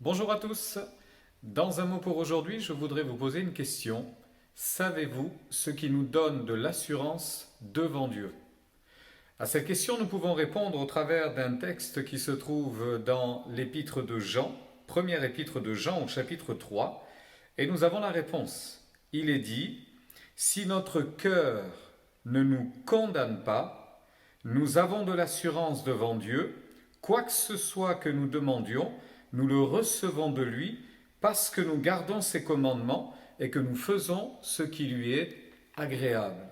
Bonjour à tous. Dans un mot pour aujourd'hui, je voudrais vous poser une question. Savez-vous ce qui nous donne de l'assurance devant Dieu? À cette question, nous pouvons répondre au travers d'un texte qui se trouve dans l'épître de Jean, première épître de Jean au chapitre 3, et nous avons la réponse. Il est dit, si notre cœur ne nous condamne pas, nous avons de l'assurance devant Dieu, quoi que ce soit que nous demandions, nous le recevons de lui parce que nous gardons ses commandements et que nous faisons ce qui lui est agréable.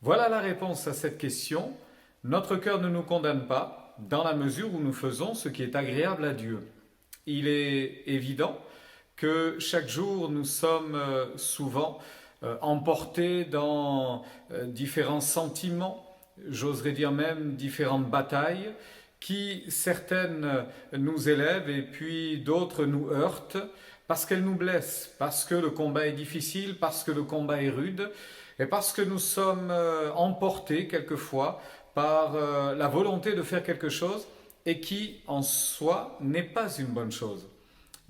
Voilà la réponse à cette question. Notre cœur ne nous condamne pas dans la mesure où nous faisons ce qui est agréable à Dieu. Il est évident que chaque jour nous sommes souvent emportés dans différents sentiments, j'oserais dire même différentes batailles, qui certaines nous élèvent et puis d'autres nous heurtent parce qu'elles nous blessent, parce que le combat est difficile, parce que le combat est rude et parce que nous sommes emportés quelquefois par la volonté de faire quelque chose et qui en soi n'est pas une bonne chose.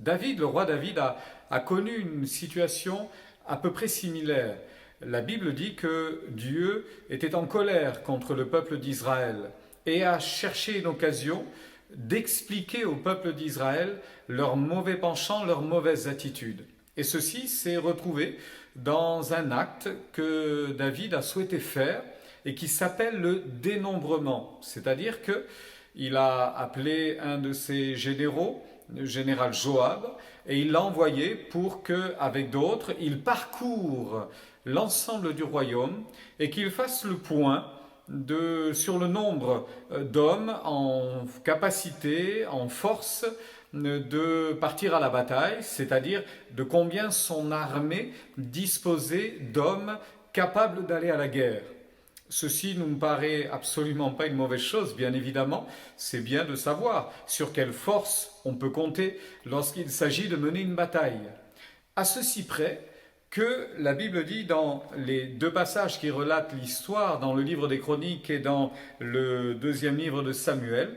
Le roi David a connu une situation à peu près similaire. La Bible dit que Dieu était en colère contre le peuple d'Israël et a cherché une occasion d'expliquer au peuple d'Israël leurs mauvais penchants, leurs mauvaises attitudes. Et ceci s'est retrouvé dans un acte que David a souhaité faire et qui s'appelle le dénombrement. C'est-à-dire qu'il a appelé un de ses généraux, le général Joab, et il l'a envoyé pour qu'avec d'autres, il parcourt l'ensemble du royaume et qu'il fasse le point sur le nombre d'hommes en capacité, en force de partir à la bataille, c'est-à-dire de combien son armée disposait d'hommes capables d'aller à la guerre. Ceci ne me paraît absolument pas une mauvaise chose, bien évidemment. C'est bien de savoir sur quelle force on peut compter lorsqu'il s'agit de mener une bataille. À ceci près que la Bible dit dans les deux passages qui relatent l'histoire, dans le livre des Chroniques et dans le deuxième livre de Samuel,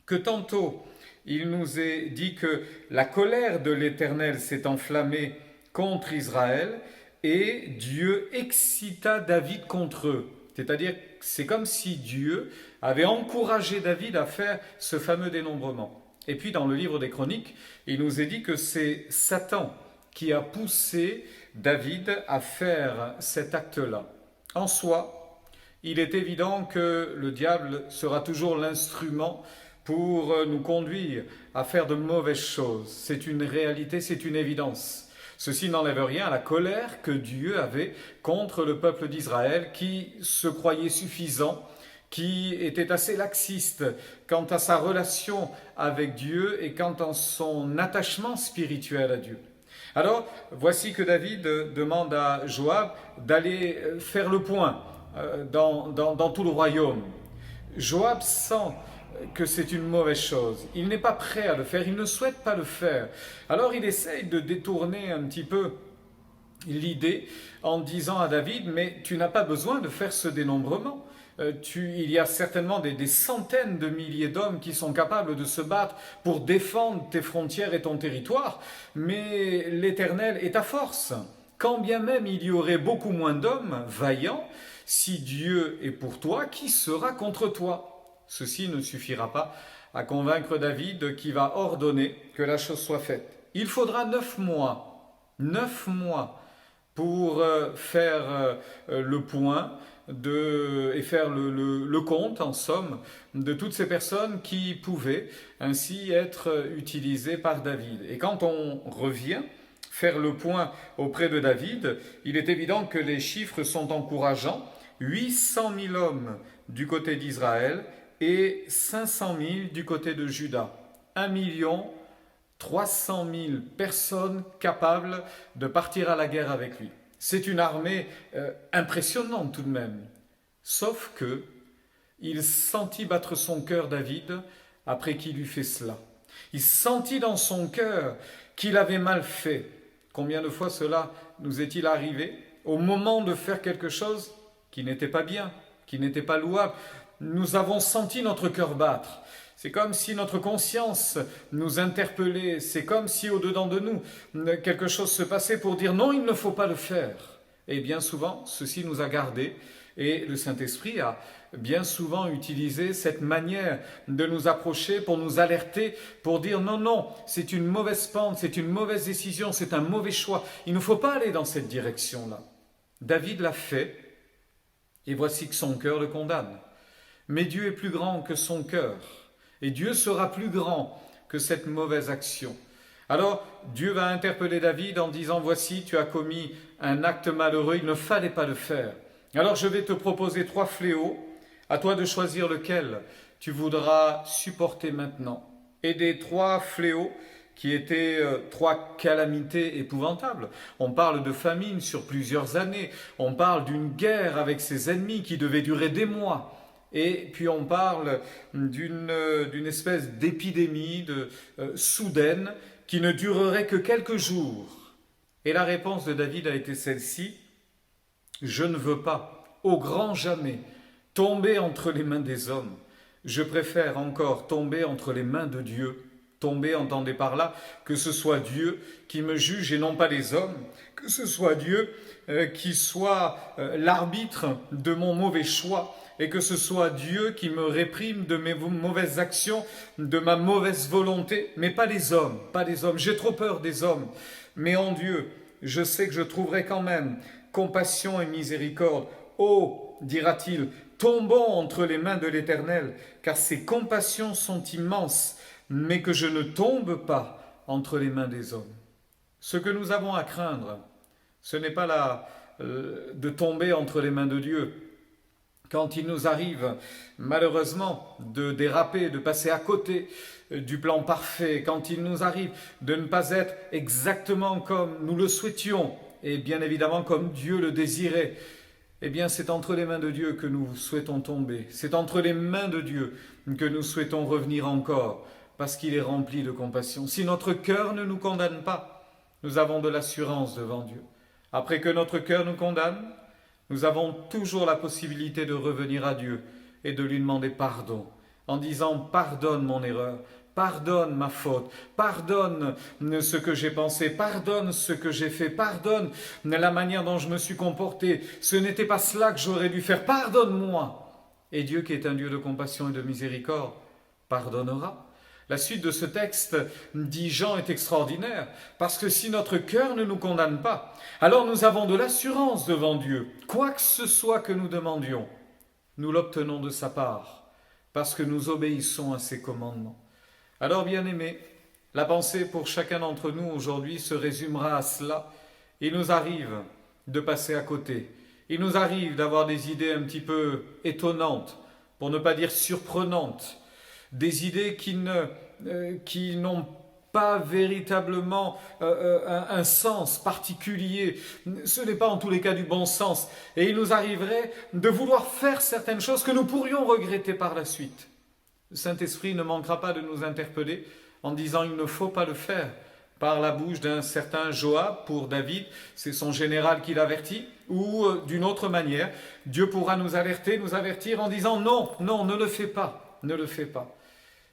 que tantôt il nous est dit que la colère de l'Éternel s'est enflammée contre Israël et Dieu excita David contre eux. C'est-à-dire, c'est comme si Dieu avait encouragé David à faire ce fameux dénombrement. Et puis dans le livre des Chroniques, il nous est dit que c'est Satan qui a poussé David à faire cet acte-là. En soi, il est évident que le diable sera toujours l'instrument pour nous conduire à faire de mauvaises choses. C'est une réalité, c'est une évidence. Ceci n'enlève rien à la colère que Dieu avait contre le peuple d'Israël qui se croyait suffisant, qui était assez laxiste quant à sa relation avec Dieu et quant à son attachement spirituel à Dieu. Alors, voici que David demande à Joab d'aller faire le point dans tout le royaume. Joab sent que c'est une mauvaise chose. Il n'est pas prêt à le faire, il ne souhaite pas le faire. Alors il essaye de détourner un petit peu l'idée en disant à David, mais tu n'as pas besoin de faire ce dénombrement. Il y a certainement des centaines de milliers d'hommes qui sont capables de se battre pour défendre tes frontières et ton territoire, mais l'Éternel est ta force. Quand bien même il y aurait beaucoup moins d'hommes vaillants, si Dieu est pour toi, qui sera contre toi? Ceci ne suffira pas à convaincre David qui va ordonner que la chose soit faite. Il faudra 9 mois pour faire le point et faire le compte, en somme, de toutes ces personnes qui pouvaient ainsi être utilisées par David. Et quand on revient faire le point auprès de David, il est évident que les chiffres sont encourageants. 800 000 hommes du côté d'Israël et 500 000 du côté de Juda. 1 300 000 personnes capables de partir à la guerre avec lui. C'est une armée impressionnante tout de même. Sauf que il sentit battre son cœur David après qu'il eut fait cela. Il sentit dans son cœur qu'il avait mal fait. Combien de fois cela nous est-il arrivé au moment de faire quelque chose qui n'était pas bien, qui n'était pas louable? Nous avons senti notre cœur battre. C'est comme si notre conscience nous interpellait, c'est comme si au-dedans de nous, quelque chose se passait pour dire non, il ne faut pas le faire. Et bien souvent, ceci nous a gardés et le Saint-Esprit a bien souvent utilisé cette manière de nous approcher pour nous alerter, pour dire non, non, c'est une mauvaise pente, c'est une mauvaise décision, c'est un mauvais choix. Il ne faut pas aller dans cette direction-là. David l'a fait et voici que son cœur le condamne. Mais Dieu est plus grand que son cœur. Et Dieu sera plus grand que cette mauvaise action. Alors Dieu va interpeller David en disant « Voici, tu as commis un acte malheureux, il ne fallait pas le faire. Alors je vais te proposer 3 fléaux, à toi de choisir lequel tu voudras supporter maintenant. » Et des 3 fléaux qui étaient 3 calamités épouvantables. On parle de famine sur plusieurs années, on parle d'une guerre avec ses ennemis qui devait durer des mois. Et puis on parle d'une espèce d'épidémie soudaine qui ne durerait que quelques jours. Et la réponse de David a été celle-ci: je ne veux pas, au grand jamais, tomber entre les mains des hommes. Je préfère encore tomber entre les mains de Dieu. Tomber, entendez par là, que ce soit Dieu qui me juge et non pas les hommes, que ce soit Dieu qui soit l'arbitre de mon mauvais choix, et que ce soit Dieu qui me réprime de mes mauvaises actions, de ma mauvaise volonté, mais pas les hommes, pas les hommes. J'ai trop peur des hommes, mais en Dieu, je sais que je trouverai quand même compassion et miséricorde. Oh, dira-t-il, tombons entre les mains de l'Éternel, car ses compassions sont immenses, mais que je ne tombe pas entre les mains des hommes. Ce que nous avons à craindre, ce n'est pas de tomber entre les mains de Dieu. Quand il nous arrive, malheureusement, de déraper, de passer à côté du plan parfait, quand il nous arrive de ne pas être exactement comme nous le souhaitions, et bien évidemment comme Dieu le désirait, eh bien c'est entre les mains de Dieu que nous souhaitons tomber. C'est entre les mains de Dieu que nous souhaitons revenir encore, parce qu'il est rempli de compassion. Si notre cœur ne nous condamne pas, nous avons de l'assurance devant Dieu. Après que notre cœur nous condamne, nous avons toujours la possibilité de revenir à Dieu et de lui demander pardon, en disant « Pardonne mon erreur, pardonne ma faute, pardonne ce que j'ai pensé, pardonne ce que j'ai fait, pardonne la manière dont je me suis comporté, ce n'était pas cela que j'aurais dû faire, pardonne-moi » Et Dieu, qui est un Dieu de compassion et de miséricorde, pardonnera. La suite de ce texte, dit Jean, est extraordinaire, parce que si notre cœur ne nous condamne pas, alors nous avons de l'assurance devant Dieu. Quoi que ce soit que nous demandions, nous l'obtenons de sa part, parce que nous obéissons à ses commandements. Alors, bien-aimés, la pensée pour chacun d'entre nous aujourd'hui se résumera à cela. Il nous arrive de passer à côté. Il nous arrive d'avoir des idées un petit peu étonnantes, pour ne pas dire surprenantes, des idées qui n'ont pas véritablement un sens particulier. Ce n'est pas en tous les cas du bon sens. Et il nous arriverait de vouloir faire certaines choses que nous pourrions regretter par la suite. Le Saint-Esprit ne manquera pas de nous interpeller en disant « il ne faut pas le faire » par la bouche d'un certain Joab pour David, c'est son général qui l'avertit, ou d'une autre manière, Dieu pourra nous alerter, nous avertir en disant « non, non, ne le fais pas, ne le fais pas ».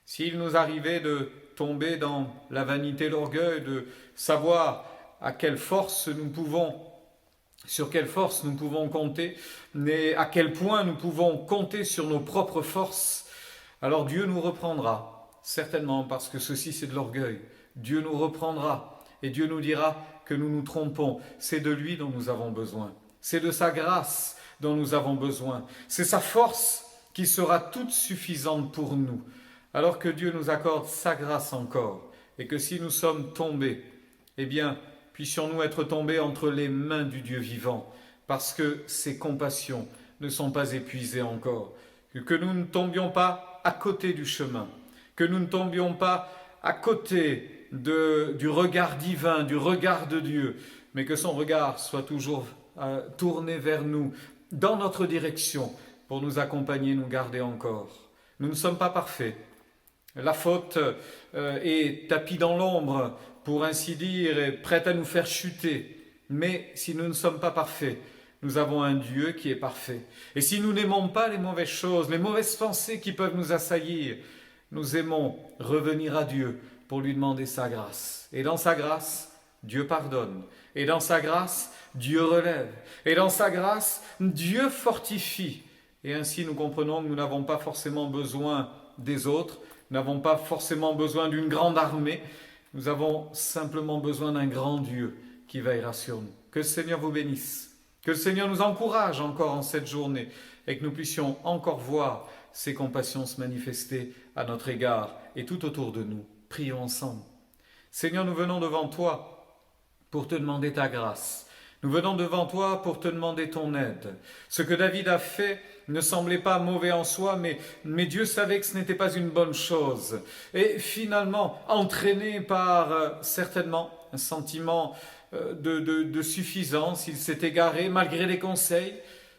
S'il nous arrivait de tomber dans la vanité, l'orgueil, de savoir à quelle force nous pouvons, sur quelle force nous pouvons compter, mais à quel point nous pouvons compter sur nos propres forces, alors Dieu nous reprendra, certainement parce que ceci c'est de l'orgueil. Dieu nous reprendra et Dieu nous dira que nous nous trompons. C'est de lui dont nous avons besoin. C'est de sa grâce dont nous avons besoin. C'est sa force qui sera toute suffisante pour nous. Alors que Dieu nous accorde sa grâce encore, et que si nous sommes tombés, eh bien, puissions-nous être tombés entre les mains du Dieu vivant, parce que ses compassions ne sont pas épuisées encore, que nous ne tombions pas à côté du chemin, que nous ne tombions pas à côté du regard divin, du regard de Dieu, mais que son regard soit toujours tourné vers nous, dans notre direction, pour nous accompagner, nous garder encore. Nous ne sommes pas parfaits. La faute est tapie dans l'ombre, pour ainsi dire, et prête à nous faire chuter. Mais si nous ne sommes pas parfaits, nous avons un Dieu qui est parfait. Et si nous n'aimons pas les mauvaises choses, les mauvaises pensées qui peuvent nous assaillir, nous aimons revenir à Dieu pour lui demander sa grâce. Et dans sa grâce, Dieu pardonne. Et dans sa grâce, Dieu relève. Et dans sa grâce, Dieu fortifie. Et ainsi nous comprenons que nous n'avons pas forcément besoin des autres, nous n'avons pas forcément besoin d'une grande armée, nous avons simplement besoin d'un grand Dieu qui veillera sur nous. Que le Seigneur vous bénisse, que le Seigneur nous encourage encore en cette journée et que nous puissions encore voir ses compassions se manifester à notre égard et tout autour de nous. Prions ensemble. Seigneur, nous venons devant toi pour te demander ta grâce. Nous venons devant toi pour te demander ton aide. Ce que David a fait ne semblait pas mauvais en soi, mais Dieu savait que ce n'était pas une bonne chose. Et finalement, entraîné par certainement un sentiment de suffisance, il s'est égaré malgré les conseils.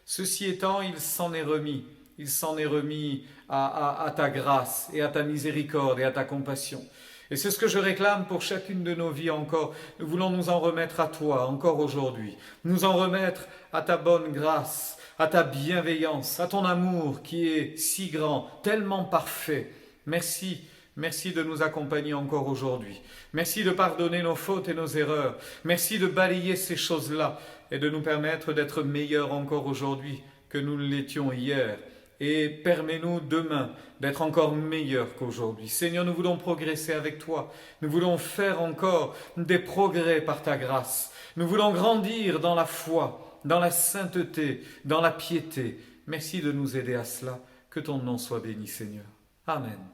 Ceci étant, il s'en est remis. Il s'en est remis à ta grâce et à ta miséricorde et à ta compassion. Et c'est ce que je réclame pour chacune de nos vies encore. Nous voulons nous en remettre à toi encore aujourd'hui. Nous en remettre à ta bonne grâce, à ta bienveillance, à ton amour qui est si grand, tellement parfait. Merci, merci de nous accompagner encore aujourd'hui. Merci de pardonner nos fautes et nos erreurs. Merci de balayer ces choses-là et de nous permettre d'être meilleurs encore aujourd'hui que nous l'étions hier. Et permets-nous demain d'être encore meilleurs qu'aujourd'hui. Seigneur, nous voulons progresser avec toi. Nous voulons faire encore des progrès par ta grâce. Nous voulons grandir dans la foi, dans la sainteté, dans la piété. Merci de nous aider à cela. Que ton nom soit béni, Seigneur. Amen.